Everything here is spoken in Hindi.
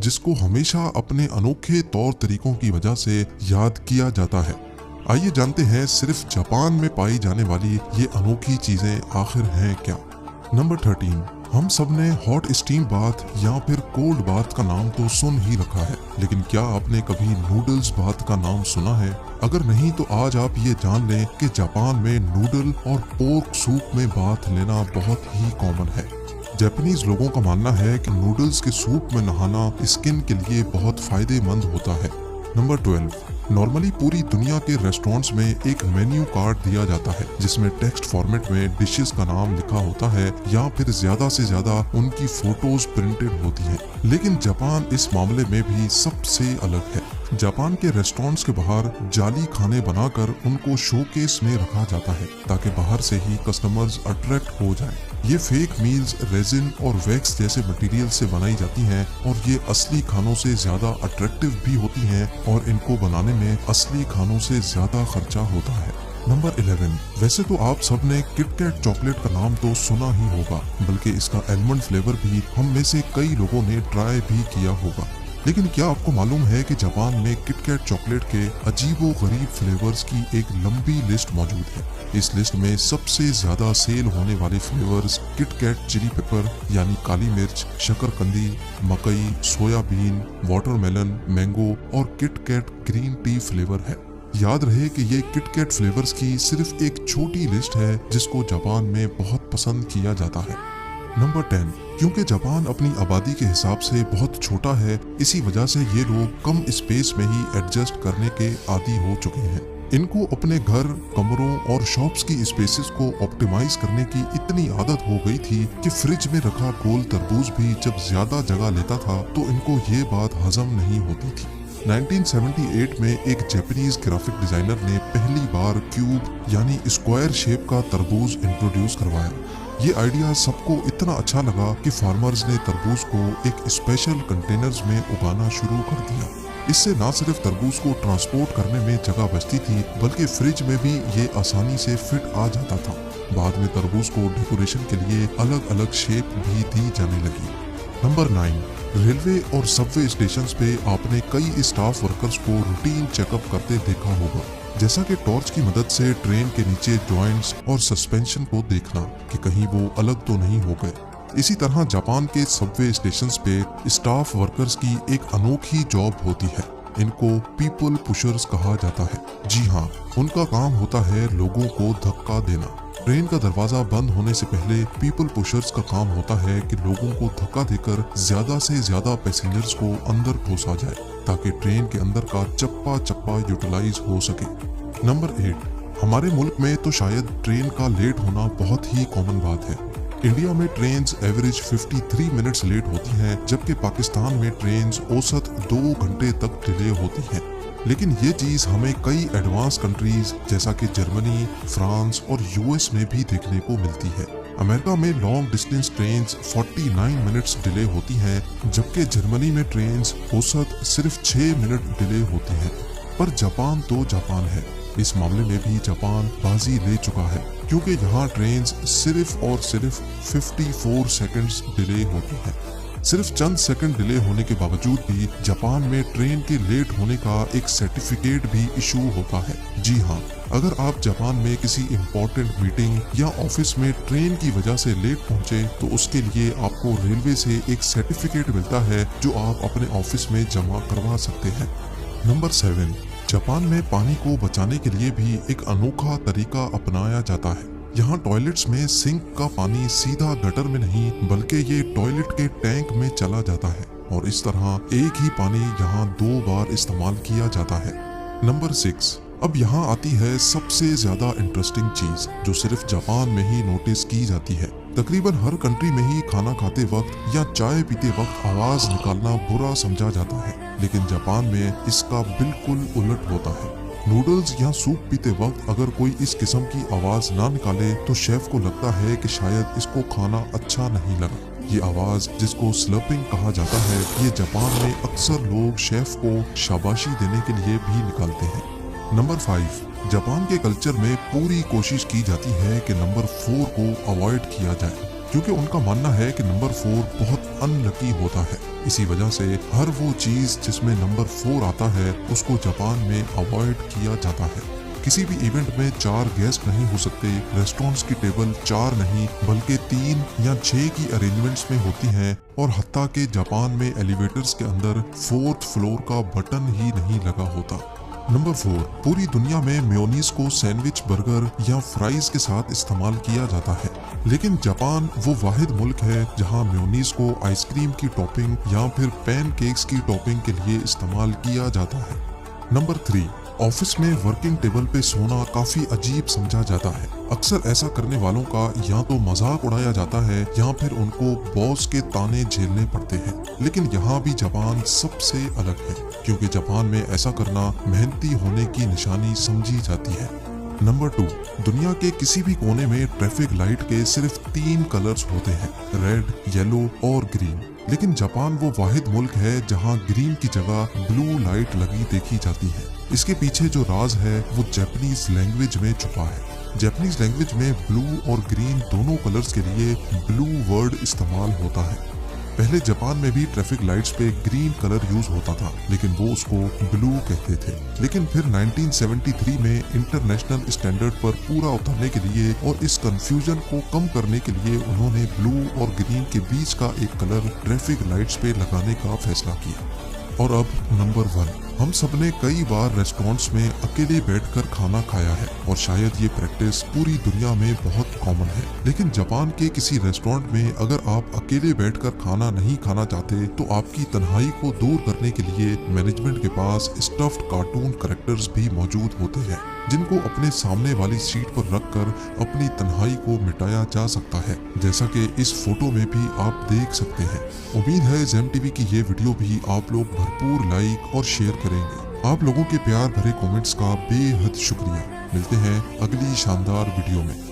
जिसको हमेशा अपने अनोखे तौर तरीकों की वजह से याद किया जाता है। आइए जानते हैं सिर्फ जापान में पाई जाने वाली ये अनोखी चीजें आखिर हैं क्या। नंबर 13, हम सब ने हॉट स्टीम बाथ या फिर कोल्ड बाथ का नाम तो सुन ही रखा है, लेकिन क्या आपने कभी नूडल्स बाथ का नाम सुना है? अगर नहीं तो आज आप ये जान लें कि जापान में नूडल और पोर्क सूप में बाथ लेना बहुत ही कॉमन है। जापानीज लोगों का मानना है कि नूडल्स के सूप में नहाना स्किन के लिए बहुत फायदेमंद होता है। नंबर 12, नॉर्मली पूरी दुनिया के रेस्टोरेंट्स में एक मेन्यू कार्ड दिया जाता है जिसमें टेक्स्ट फॉर्मेट में डिशेस का नाम लिखा होता है या फिर ज्यादा से ज्यादा उनकी फोटोज प्रिंटेड होती हैं। लेकिन जापान इस मामले में भी सबसे अलग है। जापान के रेस्टोरेंट्स के बाहर जाली खाने बनाकर उनको शोकेस में रखा जाता है ताकि बाहर से ही कस्टमर्स अट्रैक्ट हो जाएं। ये फेक मील्स रेजिन और वैक्स जैसे मटेरियल से बनाई जाती हैं और ये असली खानों से ज्यादा अट्रैक्टिव भी होती हैं और इनको बनाने में असली खानों से ज्यादा खर्चा होता है। नंबर 11, वैसे तो आप सब ने किटकैट चॉकलेट का नाम तो सुना ही होगा, बल्कि इसका एलमंड फ्लेवर भी हम में से कई लोगों ने ट्राई भी किया होगा। लेकिन क्या आपको मालूम है कि जापान में किटकैट चॉकलेट के अजीबो गरीब फ्लेवर्स की एक लंबी लिस्ट मौजूद है। इस लिस्ट में सबसे ज्यादा सेल होने वाले फ्लेवर्स किटकैट चिली पेपर यानी काली मिर्च, शकरकंदी, मकई, सोयाबीन, वाटरमेलन, मैंगो और किटकैट ग्रीन टी फ्लेवर है। याद रहे कि ये किटकैट फ्लेवर्स की सिर्फ एक छोटी लिस्ट है जिसको जापान में बहुत पसंद किया जाता है। नंबर 10, क्योंकि जापान अपनी आबादी के हिसाब से बहुत छोटा है, इसी वजह से ये लोग कम स्पेस में ही एडजस्ट करने के आदी हो चुके हैं। इनको अपने घर, कमरों और शॉप्स की स्पेसेस को ऑप्टिमाइज करने की इतनी आदत हो गई थी कि फ्रिज में रखा गोल तरबूज भी जब ज्यादा जगह लेता था तो इनको ये बात हजम नहीं होती थी। 1978 में एक जापानीज ग्राफिक डिजाइनर ने पहली बार क्यूब यानी स्क्वायर शेप का तरबूज इंट्रोड्यूस करवाया। ये आइडिया सबको इतना अच्छा लगा कि फार्मर्स ने तरबूज को एक स्पेशल कंटेनर्स में उगाना शुरू कर दिया। इससे न सिर्फ तरबूज को ट्रांसपोर्ट करने में जगह बचती थी, बल्कि फ्रिज में भी ये आसानी से फिट आ जाता था। बाद में तरबूज को डेकोरेशन के लिए अलग अलग शेप भी दी जाने लगी। नंबर 9, रेलवे और सबवे स्टेशंस पे आपने कई स्टाफ वर्कर्स को रूटीन चेकअप करते देखा होगा, जैसा कि टॉर्च की मदद से ट्रेन के नीचे जॉइंट्स और सस्पेंशन को देखना कि कहीं वो अलग तो नहीं हो गए। इसी तरह जापान के सबवे स्टेशंस पे स्टाफ वर्कर्स की एक अनोखी जॉब होती है। इनको पीपल पुशर्स कहा जाता है। जी हाँ, उनका काम होता है लोगों को धक्का देना। ट्रेन का दरवाजा बंद होने से पहले पीपल पुशर्स का काम होता है कि लोगों को धक्का देकर ज्यादा से ज्यादा पैसेंजर्स को अंदर ठोसा जाए ताकि ट्रेन के अंदर का चप्पा चप्पा यूटिलाइज हो सके। नंबर 8, हमारे मुल्क में तो शायद ट्रेन का लेट होना बहुत ही कॉमन बात है। इंडिया में ट्रेन्स एवरेज 53 मिनट्स लेट होती हैं, जबकि पाकिस्तान में ट्रेन्स औसत 2 घंटे तक डिले होती हैं। लेकिन ये चीज हमें कई एडवांस कंट्रीज जैसा कि जर्मनी, फ्रांस और यूएस में भी देखने को मिलती है। अमेरिका में long distance trains 49 minutes delay होती हैं, जबकि जर्मनी में ट्रेन्स औसत सिर्फ 6 मिनट डिले होती हैं। पर जापान तो जापान है, इस मामले में भी जापान बाजी ले चुका है, क्योंकि यहाँ ट्रेन्स सिर्फ और सिर्फ 54 सेकंड्स डिले होती हैं। सिर्फ चंद सेकंड डिले होने के बावजूद भी जापान में ट्रेन के लेट होने का एक सर्टिफिकेट भी इशू होता है। जी हाँ, अगर आप जापान में किसी इम्पोर्टेंट मीटिंग या ऑफिस में ट्रेन की वजह से लेट पहुंचे तो उसके लिए आपको रेलवे से एक सर्टिफिकेट मिलता है जो आप अपने ऑफिस में जमा करवा सकते हैं। नंबर 7, जापान में पानी को बचाने के लिए भी एक अनोखा तरीका अपनाया जाता है। यहाँ टॉयलेट्स में सिंक का पानी सीधा गटर में नहीं बल्कि ये टॉयलेट के टैंक में चला जाता है और इस तरह एक ही पानी यहाँ 2 बार इस्तेमाल किया जाता है। नंबर 6, अब यहाँ आती है सबसे ज्यादा इंटरेस्टिंग चीज जो सिर्फ जापान में ही नोटिस की जाती है। तकरीबन हर कंट्री में ही खाना खाते वक्त या चाय पीते वक्त आवाज निकालना बुरा समझा जाता है, लेकिन जापान में इसका बिल्कुल उलट होता है। नूडल्स या सूप पीते वक्त अगर कोई इस किस्म की आवाज ना निकाले तो शेफ को लगता है कि शायद इसको खाना अच्छा नहीं लगा। ये आवाज जिसको स्लर्पिंग कहा जाता है, ये जापान में अक्सर लोग शेफ को शाबाशी देने के लिए भी निकालते हैं। नंबर 5, जापान के कल्चर में पूरी कोशिश की जाती है कि नंबर 4 को अवॉइड किया जाए। क्योंकि उनका मानना है कि नंबर 4 बहुत अनलकी होता है। इसी वजह से हर वो चीज जिसमें नंबर 4 आता है उसको जापान में अवॉइड किया जाता है। किसी भी इवेंट में 4 गेस्ट नहीं हो सकते, रेस्टोरेंट्स की टेबल 4 नहीं बल्कि 3 या 6 की अरेंजमेंट्स में होती हैं, और हत्ता के जापान में एलिवेटर्स के अंदर 4th फ्लोर का बटन ही नहीं लगा होता। नंबर 4, पूरी दुनिया में मेयोनीज को सैंडविच, बर्गर या फ्राइज के साथ इस्तेमाल किया जाता है, लेकिन जापान वो वाहिद मुल्क है जहां मेयोनीज को आइसक्रीम की टॉपिंग या फिर पैनकेक्स की टॉपिंग के लिए इस्तेमाल किया जाता है। नंबर 3, ऑफिस में वर्किंग टेबल पे सोना काफी अजीब समझा जाता है। अक्सर ऐसा करने वालों का या तो मजाक उड़ाया जाता है या फिर उनको बॉस के ताने झेलने पड़ते हैं। लेकिन यहाँ भी जापान सबसे अलग है, क्योंकि जापान में ऐसा करना मेहनती होने की निशानी समझी जाती है। नंबर 2, दुनिया के किसी भी कोने में ट्रैफिक लाइट के सिर्फ 3 कलर्स होते हैं, रेड, येलो और ग्रीन। लेकिन जापान वो वाहिद मुल्क है जहां ग्रीन की जगह ब्लू लाइट लगी देखी जाती है। इसके पीछे जो राज है वो जापानीज लैंग्वेज में छुपा है। जापानीज लैंग्वेज में ब्लू और ग्रीन दोनों कलर्स के लिए ब्लू वर्ड इस्तेमाल होता है। पहले जापान में भी ट्रैफिक लाइट्स पे ग्रीन कलर यूज होता था, लेकिन वो उसको ब्लू कहते थे। लेकिन फिर 1973 में इंटरनेशनल स्टैंडर्ड पर पूरा उतरने के लिए और इस कंफ्यूजन को कम करने के लिए उन्होंने ब्लू और ग्रीन के बीच का एक कलर ट्रैफिक लाइट्स पे लगाने का फैसला किया। और अब नंबर 1, हम सबने कई बार रेस्टोरेंट्स में अकेले बैठकर खाना खाया है और शायद ये प्रैक्टिस पूरी दुनिया में बहुत कॉमन है। लेकिन जापान के किसी रेस्टोरेंट में अगर आप अकेले बैठकर खाना नहीं खाना चाहते तो आपकी तन्हाई को दूर करने के लिए मैनेजमेंट के पास स्टफ्ड कार्टून कैरेक्टर्स भी मौजूद होते हैं, जिनको अपने सामने वाली सीट पर रखकर अपनी तन्हाई को मिटाया जा सकता है, जैसा कि इस फोटो में भी आप देख सकते हैं। उम्मीद है जेम टीवी की ये वीडियो भी आप लोग भरपूर लाइक और शेयर करेंगे। आप लोगों के प्यार भरे कमेंट्स का बेहद शुक्रिया। मिलते हैं अगली शानदार वीडियो में।